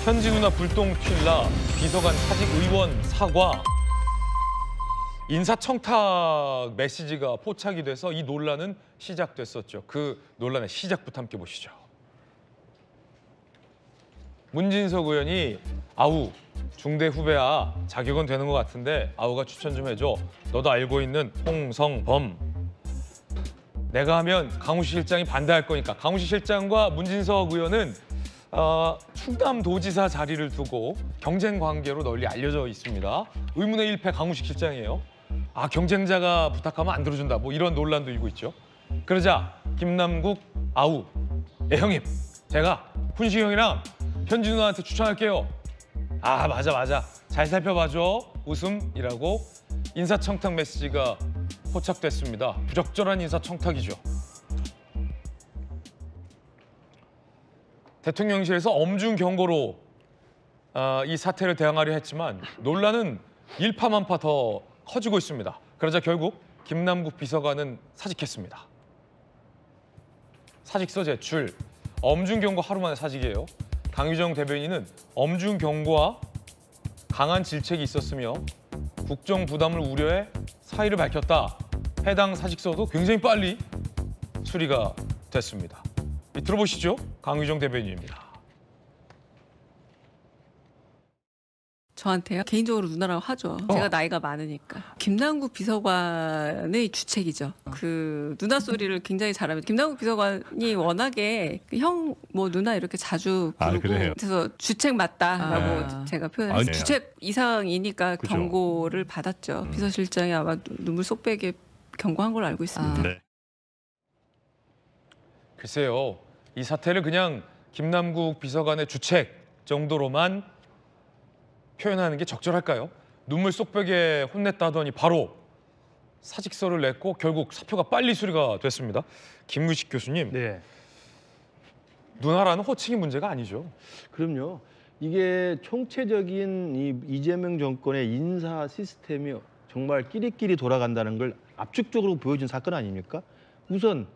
현지 누나 불똥 튈라 비서관 사직 의원 사과. 인사청탁 메시지가 포착이 돼서 이 논란은 시작됐었죠. 그 논란의 시작부터 함께 보시죠. 문진석 의원이 아우 중대 후배야 자격은 되는 것 같은데 아우가 추천 좀 해줘. 너도 알고 있는 홍성범. 내가 하면 강우시 실장이 반대할 거니까. 강우시 실장과 문진석 의원은 충남도지사 자리를 두고 경쟁 관계로 널리 알려져 있습니다. 의문의 일패 강우식 실장이에요. 경쟁자가 부탁하면 안 들어준다. 뭐 이런 논란도 일고 있죠. 그러자 김남국 아우, 형님 제가 훈식 형이랑 현지 누나한테 추천할게요. 맞아. 잘 살펴봐줘. 웃음이라고 인사청탁 메시지가 포착됐습니다. 부적절한 인사청탁이죠. 대통령실에서 엄중 경고로 이 사태를 대응하려 했지만 논란은 일파만파 더 커지고 있습니다. 그러자 결국 김남국 비서관은 사직했습니다. 사직서 제출, 엄중 경고 하루 만에 사직이에요. 강유정 대변인은 엄중 경고와 강한 질책이 있었으며 국정 부담을 우려해 사의를 밝혔다. 해당 사직서도 굉장히 빨리 수리가 됐습니다. 들어보시죠. 강유정 대변인입니다. 저한테요? 개인적으로 누나라고 하죠. 제가 나이가 많으니까. 김남국 비서관의 주책이죠. 그 누나 소리를 굉장히 잘합니다. 김남국 비서관이 워낙에 형 뭐 누나 이렇게 자주 부르고 그래서 주책 맞다라고 제가 표현했어요. 주책 이상이니까 그죠. 경고를 받았죠. 비서실장이 아마 눈물 쏙 빼게 경고한 걸로 알고 있습니다. 네. 글쎄요. 이 사태를 그냥 김남국 비서관의 주책 정도로만 표현하는 게 적절할까요? 눈물 쏙 빼게 혼냈다더니 바로 사직서를 냈고 결국 사표가 빨리 수리가 됐습니다. 김무식 교수님, 네. 누나라는 호칭이 문제가 아니죠. 그럼요. 이게 총체적인 이재명 정권의 인사 시스템이 정말 끼리끼리 돌아간다는 걸 압축적으로 보여준 사건 아닙니까? 우선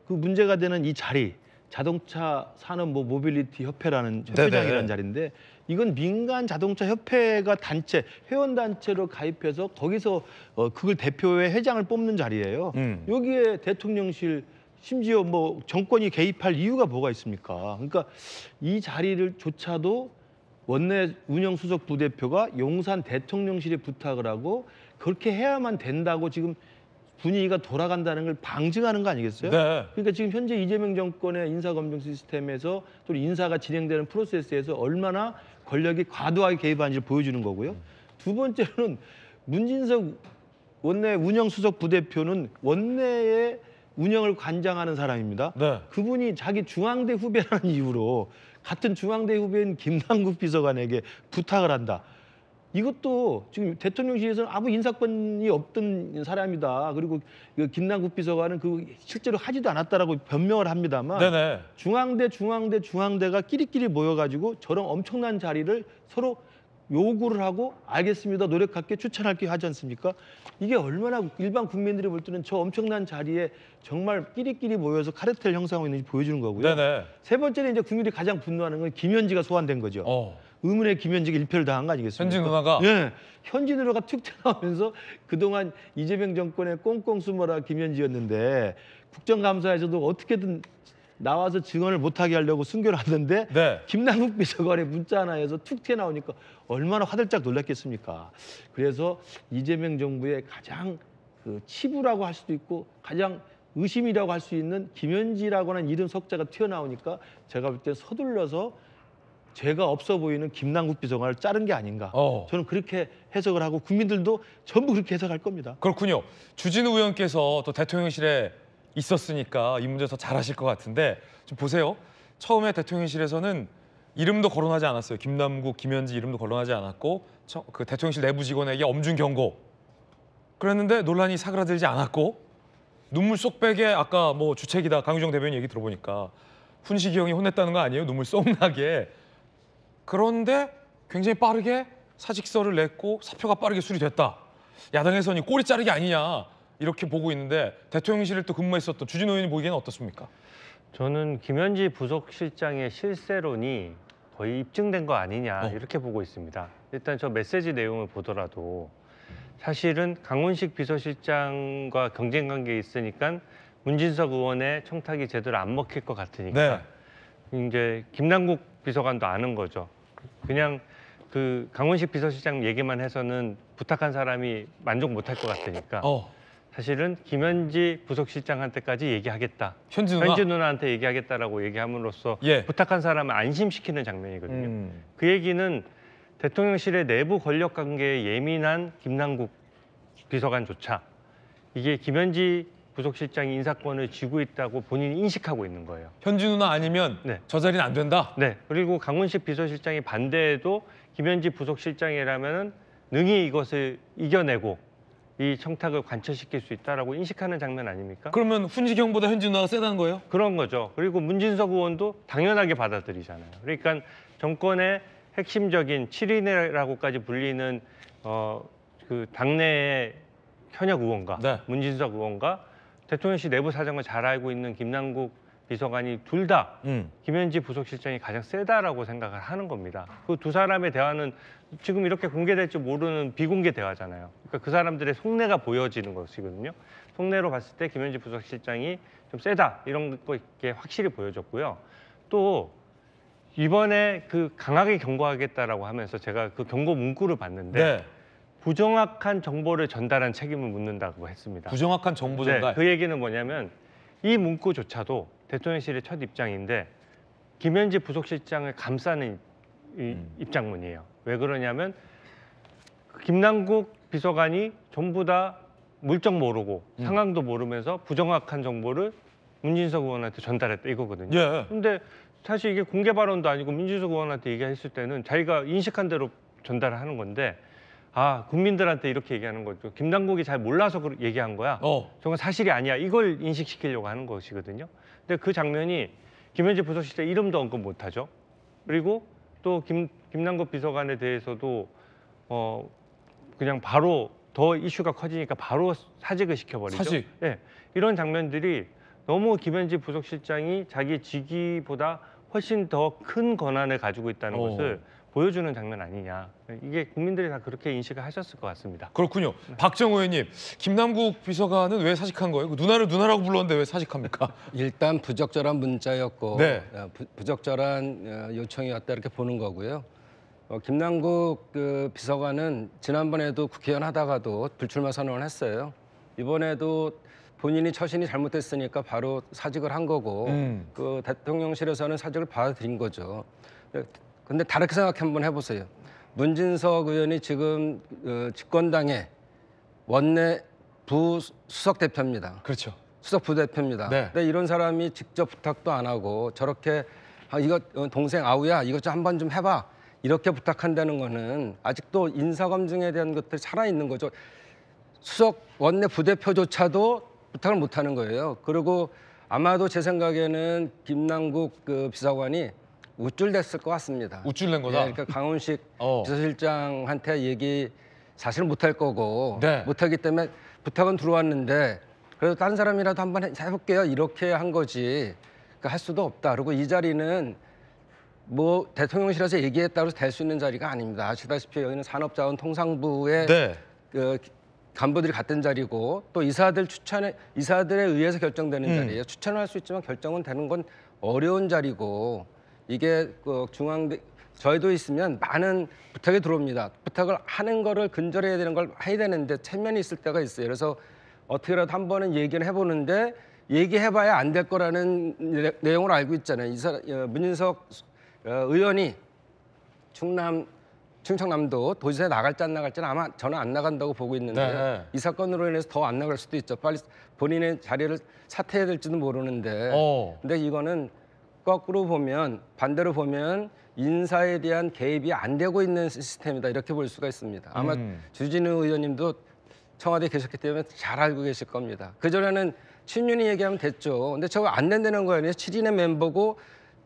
그 문제가 되는 이 자리, 자동차 산업 모빌리티 협회라는 협회장이라는 자리인데 이건 민간 자동차 협회가 단체, 회원단체로 가입해서 거기서 그걸 대표의 회장을 뽑는 자리예요. 여기에 대통령실 심지어 뭐 정권이 개입할 이유가 뭐가 있습니까? 그러니까 이 자리를 조차도 원내 운영수석 부대표가 용산 대통령실에 부탁을 하고 그렇게 해야만 된다고 지금 분위기가 돌아간다는 걸 방증하는 거 아니겠어요? 네. 그러니까 지금 현재 이재명 정권의 인사검증 시스템에서 또 인사가 진행되는 프로세스에서 얼마나 권력이 과도하게 개입하는지를 보여주는 거고요. 두 번째로는 문진석 원내 운영수석 부대표는 원내의 운영을 관장하는 사람입니다. 네. 그분이 자기 중앙대 후배라는 이유로 같은 중앙대 후배인 김남국 비서관에게 부탁을 한다. 이것도 지금 대통령실에서는 아무 인사권이 없던 사람이다. 그리고 김남국 비서관은 그 실제로 하지도 않았다라고 변명을 합니다만 네네. 중앙대가 끼리끼리 모여가지고 저런 엄청난 자리를 서로 요구를 하고 알겠습니다. 노력할게 추천할게 하지 않습니까? 이게 얼마나 일반 국민들이 볼 때는 저 엄청난 자리에 정말 끼리끼리 모여서 카르텔 형성하고 있는지 보여주는 거고요. 네네. 세 번째는 이제 국민들이 가장 분노하는 건 김현지가 소환된 거죠. 의문의 김현지가 일패를 당한 거 아니겠습니까? 현지 누나가? 예. 현지 누나가 툭 튀어나오면서 그동안 이재명 정권의 꽁꽁 숨어라 김현지였는데 국정감사에서도 어떻게든 나와서 증언을 못하게 하려고 숨겨놨는데 네. 김남국 비서관의 문자 하나에서 툭 튀어나오니까 얼마나 화들짝 놀랐겠습니까? 그래서 이재명 정부의 가장 그 치부라고 할 수도 있고 가장 의심이라고 할 수 있는 김현지라고 하는 이름 석자가 튀어나오니까 제가 볼 때 서둘러서 죄가 없어 보이는 김남국 비서관을 자른 게 아닌가. 저는 그렇게 해석을 하고 국민들도 전부 그렇게 해석할 겁니다. 그렇군요. 주진우 의원께서 또 대통령실에 있었으니까 이 문제 더 잘하실 것 같은데 좀 보세요. 처음에 대통령실에서는 이름도 거론하지 않았어요. 김남국, 김현지 이름도 거론하지 않았고 그 대통령실 내부 직원에게 엄중 경고. 그랬는데 논란이 사그라들지 않았고 눈물 쏙 빼게 아까 뭐 주책이다 강유정 대변인 얘기 들어보니까 훈식이 형이 혼냈다는 거 아니에요? 눈물 쏙 나게. 그런데 굉장히 빠르게 사직서를 냈고 사표가 빠르게 수리됐다. 야당에서는 꼬리 자르기 아니냐 이렇게 보고 있는데 대통령실을 또 근무했었던 주진우 의원이 보기에는 어떻습니까? 저는 김현지 부속실장의 실세론이 거의 입증된 거 아니냐 어. 이렇게 보고 있습니다. 일단 저 메시지 내용을 보더라도 사실은 강훈식 비서실장과 경쟁 관계에 있으니까 문진석 의원의 청탁이 제대로 안 먹힐 것 같으니까 이제 김남국 비서관도 아는 거죠. 그냥 그 강훈식 비서실장 얘기만 해서는 부탁한 사람이 만족 못할 것 같으니까 사실은 김현지 부속실장한테까지 얘기하겠다. 현지 누나. 현지 누나한테 얘기하겠다라고 얘기함으로써 예. 부탁한 사람을 안심시키는 장면이거든요. 그 얘기는 대통령실의 내부 권력 관계에 예민한 김남국 비서관조차 이게 김현지 부속실장이 인사권을 쥐고 있다고 본인이 인식하고 있는 거예요. 현지 누나 아니면 네. 저 자리는 안 된다. 네. 그리고 강훈식 비서실장이 반대해도 김현지 부속실장이라면은 능히 이것을 이겨내고 이 청탁을 관철시킬 수 있다라고 인식하는 장면 아닙니까? 그러면 훈지경보다 현지 누나가 세다는 거예요? 그런 거죠. 그리고 문진석 의원도 당연하게 받아들이잖아요. 그러니까 정권의 핵심적인 7인이라고까지 불리는 그 당내의 현역 의원과 네. 문진석 의원과 대통령실 내부 사정을 잘 알고 있는 김남국 비서관이 둘 다 김현지 부속실장이 가장 세다라고 생각을 하는 겁니다. 그 두 사람의 대화는 지금 이렇게 공개될 줄 모르는 비공개 대화잖아요. 그러니까 그 사람들의 속내가 보여지는 것이거든요. 속내로 봤을 때 김현지 부속실장이 좀 세다 이런 거 이렇게 확실히 보여졌고요. 또 이번에 그 강하게 경고하겠다라고 하면서 제가 그 경고 문구를 봤는데 네. 부정확한 정보를 전달한 책임을 묻는다고 했습니다. 부정확한 정보 전달. 네, 그 얘기는 뭐냐면 이 문구조차도 대통령실의 첫 입장인데 김현지 부속실장을 감싸는 입장문이에요. 왜 그러냐면 김남국 비서관이 전부 다 물정 모르고 상황도 모르면서 부정확한 정보를 문진석 의원한테 전달했다 이거거든요. 예. 근데 사실 이게 공개 발언도 아니고 문진석 의원한테 얘기했을 때는 자기가 인식한 대로 전달을 하는 건데 국민들한테 이렇게 얘기하는 거죠. 김남국이 잘 몰라서 얘기한 거야. 저건 사실이 아니야. 이걸 인식시키려고 하는 것이거든요. 근데 그 장면이 김현지 부속실장 이름도 언급 못하죠. 그리고 또 김남국 비서관에 대해서도 그냥 바로 더 이슈가 커지니까 바로 사직을 시켜버리죠. 사직. 네, 이런 장면들이 너무 김현지 부속실장이 자기 직위보다 훨씬 더 큰 권한을 가지고 있다는 것을 보여주는 장면 아니냐. 이게 국민들이 다 그렇게 인식을 하셨을 것 같습니다. 그렇군요. 박정호 의원님, 김남국 비서관은 왜 사직한 거예요? 누나를 누나라고 불렀는데 왜 사직합니까? 일단 부적절한 문자였고 네. 부적절한 요청이었다 이렇게 보는 거고요. 김남국 그 비서관은 지난번에도 국회의원 하다가도 불출마 선언을 했어요. 이번에도 본인이 처신이 잘못됐으니까 바로 사직을 한 거고 그 대통령실에서는 사직을 받아들인 거죠. 근데 다르게 생각 한번 해보세요. 문진석 의원이 지금 집권당의 원내 부수석 대표입니다. 그렇죠. 수석 부대표입니다. 네. 근데 이런 사람이 직접 부탁도 안 하고 저렇게 이거 동생 아우야 이것 좀 한번 좀 해봐 이렇게 부탁한다는 거는 아직도 인사검증에 대한 것들이 살아있는 거죠. 수석 원내 부대표조차도 부탁을 못 하는 거예요. 그리고 아마도 제 생각에는 김남국 그 비서관이 우쭐댔을 것 같습니다. 우쭐낸 거다. 예, 그러니까 강훈식 비서실장한테 얘기 사실 못할 거고 네. 못하기 때문에 부탁은 들어왔는데 그래도 다른 사람이라도 한번 해볼게요. 이렇게 한 거지. 그러니까 할 수도 없다. 그리고 이 자리는 뭐 대통령실에서 얘기했다고 해서 될 수 있는 자리가 아닙니다. 아시다시피 여기는 산업자원통상부의 네. 그 간부들이 같은 자리고 또 이사들에 의해서 결정되는 자리예요. 추천을 할 수 있지만 결정은 되는 건 어려운 자리고 이게 그 저희도 있으면 많은 부탁이 들어옵니다. 부탁을 하는 거를 근절해야 되는 걸 해야 되는데 체면이 있을 때가 있어요. 그래서 어떻게라도 한 번은 얘기를 해보는데 얘기해봐야 안 될 거라는 내용을 알고 있잖아요. 문인석 의원이 충청남도 도지사에 나갈지 안 나갈지는 아마 저는 안 나간다고 보고 있는데 네. 이 사건으로 인해서 더 안 나갈 수도 있죠. 빨리 본인의 자리를 사퇴해야 될지도 모르는데 근데 이거는 거꾸로 보면 반대로 보면 인사에 대한 개입이 안 되고 있는 시스템이다 이렇게 볼 수가 있습니다. 아마 주진우 의원님도 청와대에 계셨기 때문에 잘 알고 계실 겁니다. 그전에는 친윤이 얘기하면 됐죠. 근데 저거 안 된다는 거예요. 7인의 멤버고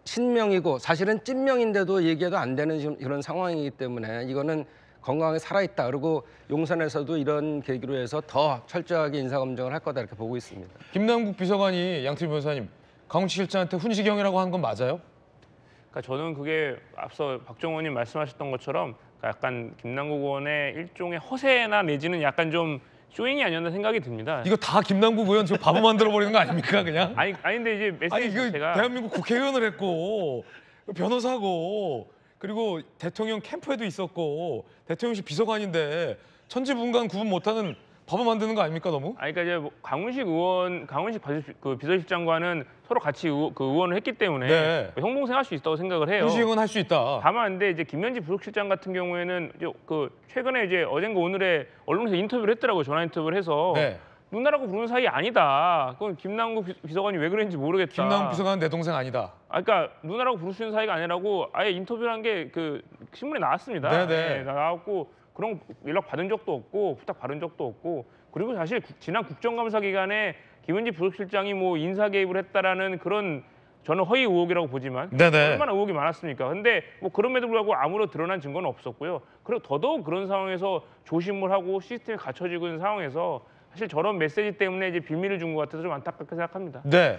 친명이고 사실은 찐명인데도 얘기해도 안 되는 그런 상황이기 때문에 이거는 건강하게 살아있다. 그리고 용산에서도 이런 계기로 해서 더 철저하게 인사검증을 할 거다 이렇게 보고 있습니다. 김남국 비서관이 양팀 변호사님 강훈식 실장한테 훈시경이라고 한 건 맞아요? 그러니까 저는 그게 앞서 박정호 의원님 말씀하셨던 것처럼 약간 김남국 의원의 일종의 허세나 내지는 약간 좀 쇼잉이 아니었나 생각이 듭니다. 이거 다 김남국 의원 지금 바보 만들어 버리는 거 아닙니까 그냥? 아니 근데 이제 아니 메시지 이거 제가 대한민국 국회의원을 했고 변호사고 그리고 대통령 캠프에도 있었고 대통령실 비서관인데 천지분간 구분 못하는 바보 만드는 거 아닙니까 너무? 아니 그러니까 이제 뭐 강훈식 그 비서실장과는 서로 같이 의원을 했기 때문에 네. 형동생할 수 있다고 생각을 해요. 현시행은 할 수 있다. 다만 근데 이제 김현지 부속실장 같은 경우에는 이제 그 최근에 이제 어젠가 오늘에 언론에서 인터뷰를 했더라고요. 전화 인터뷰를 해서 네. 누나라고 부르는 사이 아니다. 그건 김남국 비서관이 왜 그랬는지 모르겠다. 김남국 비서관은 내 동생 아니다. 그러니까 누나라고 부를 수 있는 사이가 아니라고 아예 인터뷰한 게 그 신문에 나왔습니다. 네네. 예, 나왔고 그런 연락 받은 적도 없고 부탁 받은 적도 없고 그리고 사실 지난 국정감사 기간에 김현지 부속실장이 뭐 인사 개입을 했다라는 그런 저는 허위 의혹이라고 보지만 네네. 얼마나 의혹이 많았습니까? 근데 뭐 그럼에도 불구하고 아무런 드러난 증거는 없었고요. 그리고 더더욱 그런 상황에서 조심을 하고 시스템이 갖춰지고 있는 상황에서 사실 저런 메시지 때문에 이제 빌미를 준 것 같아서 좀 안타깝게 생각합니다. 네.